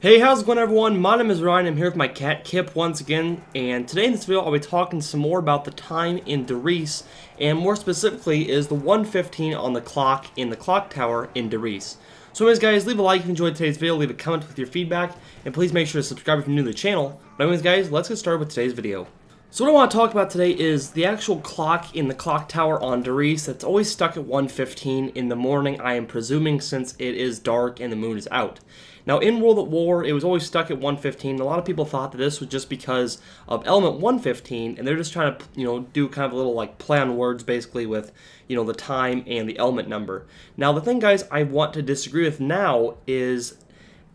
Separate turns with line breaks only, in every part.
Hey, how's it going everyone? My name is Ryan, I'm here with my cat Kip once again, and today in this video I'll be talking some more about the time in Riese, and more specifically is the 1:15 on the clock in the clock tower in Riese. So anyways guys, leave a like if you enjoyed today's video, leave a comment with your feedback, and please make sure to subscribe if you're new to the channel. But anyways guys, let's get started with today's video. So what I want to talk about today is the actual clock in the clock tower on Riese that's always stuck at 1:15 in the morning, I am presuming, since it is dark and the moon is out. Now in World at War, it was always stuck at 1:15. A lot of people thought that this was just because of element 1:15, and they're just trying to, do kind of a little like play on words basically with, the time and the element number. Now the thing, guys, I want to disagree with now is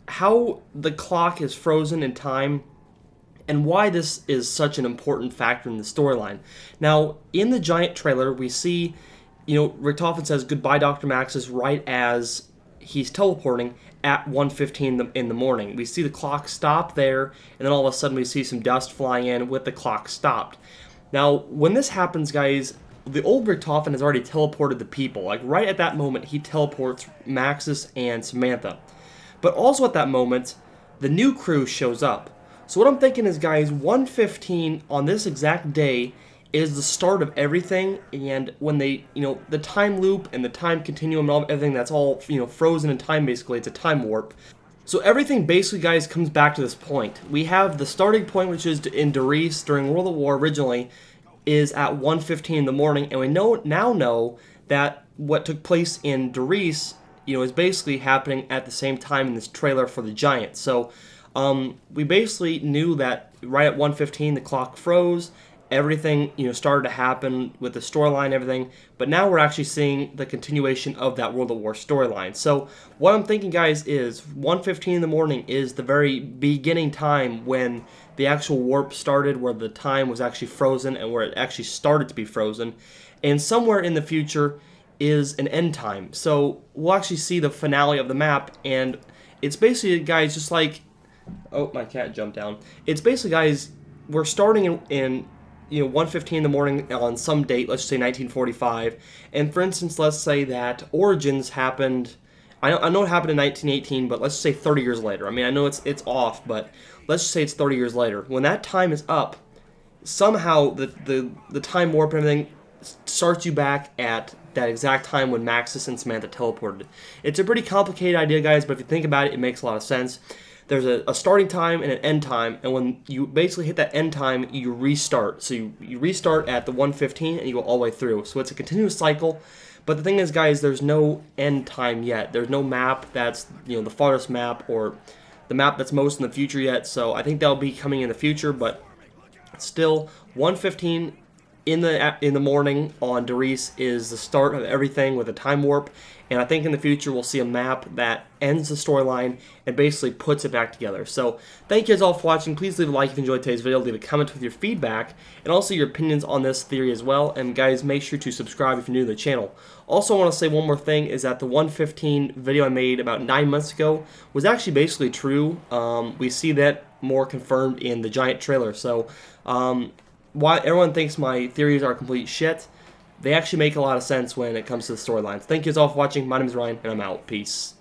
how the clock is frozen in time and why this is such an important factor in the storyline. Now, in the giant trailer, we see, Richtofen says goodbye, Dr. Maxis, right as he's teleporting at 1:15 in the morning. We see the clock stop there, and then all of a sudden we see some dust flying in with the clock stopped. Now, when this happens, guys, the old Richtofen has already teleported the people. Like, right at that moment, he teleports Maxis and Samantha. But also at that moment, the new crew shows up. So what I'm thinking is, guys, 1:15 on this exact day is the start of everything, and when they, the time loop and the time continuum and all, everything that's all, frozen in time, basically, it's a time warp. So everything basically, guys, comes back to this point. We have the starting point, which is in Riese during World at War originally, is at 1:15 in the morning, and we now know that what took place in Riese, is basically happening at the same time in this trailer for the Giant. So we basically knew that right at 1:15 the clock froze, everything started to happen with the storyline and everything, but now we're actually seeing the continuation of that World at War storyline. So what I'm thinking, guys, is 1:15 in the morning is the very beginning time when the actual warp started, where the time was actually frozen and where it actually started to be frozen, and somewhere in the future is an end time. So we'll actually see the finale of the map, and it's basically, guys, just like, oh, my cat jumped down. It's basically, guys, we're starting in 1:15 in the morning on some date, let's say 1945, and for instance, let's say that Origins happened, I know it happened in 1918, but let's just say 30 years later. I mean, I know it's off, but let's just say it's 30 years later. When that time is up, somehow the time warp and everything starts you back at that exact time when Maxis and Samantha teleported. It's a pretty complicated idea, guys, but if you think about it, it makes a lot of sense. There's a starting time and an end time, and when you basically hit that end time, you restart. So you restart at the 1:15 and you go all the way through. So it's a continuous cycle. But the thing is, guys, there's no end time yet. There's no map that's, the farthest map or the map that's most in the future yet. So I think that'll be coming in the future, but still 1:15 in the morning on Riese is the start of everything with a time warp, and I think in the future we'll see a map that ends the storyline and basically puts it back together. So thank you guys all for watching. Please leave a like if you enjoyed today's video, leave a comment with your feedback and also your opinions on this theory as well, and guys, make sure to subscribe if you're new to the channel. Also, I want to say one more thing, is that the 1:15 video I made about 9 months ago was actually basically true. We see that more confirmed in the Giant trailer. So why everyone thinks my theories are complete shit, they actually make a lot of sense when it comes to the storylines. Thank you all for watching. My name is Ryan, and I'm out. Peace.